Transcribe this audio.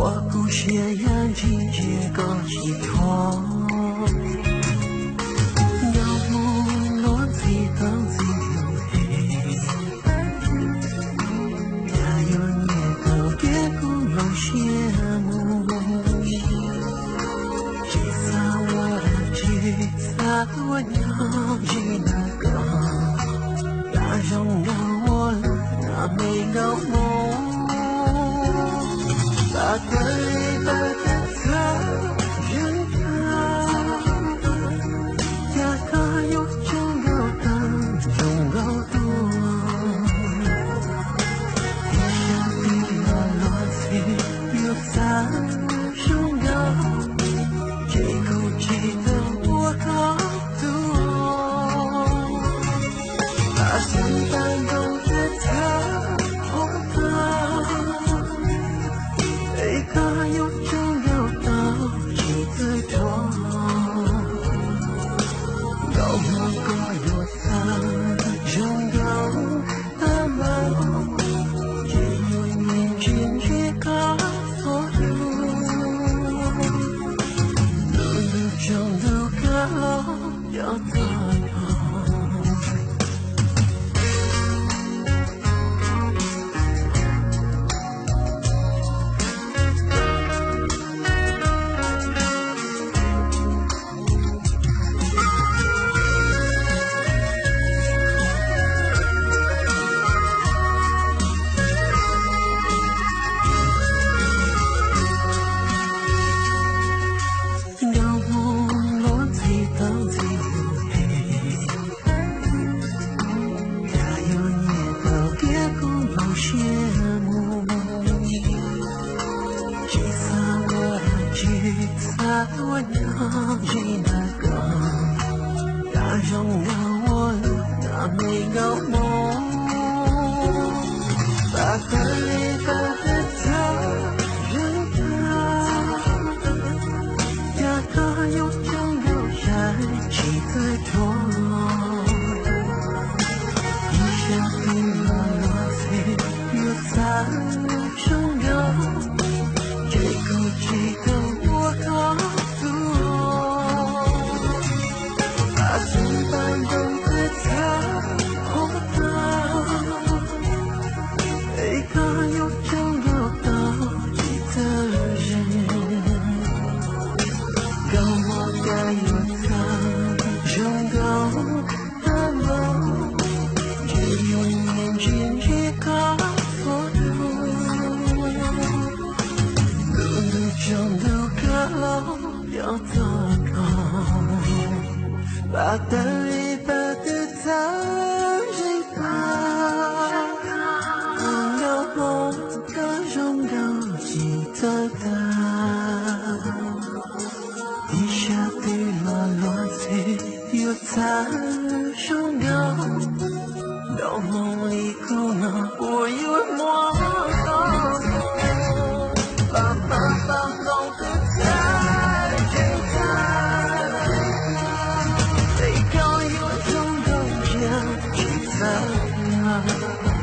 我故事样情节个寄托，有梦落自当自由黑，也有年头别故有羡慕，吉萨我的吉萨我要记得个，那种让我那没有梦。把对的他人他，呀他有中有当中有多，一下地了落地有三中有，这口记得我好多，把心感动的他好他。他有中有到几次痛，有梦过有伤，仍有的梦，只有眼睛去看所有，路中路高要怎样？我要记得个，那种让我那没有梦，把对的他人他，呀他有中有山几个多，一下地了落水有三中有，这口记得我好。要怎样？把对的他人他，有梦的中有记得他，一下地了落水有残中有，到梦里哭闹我以为梦。Sana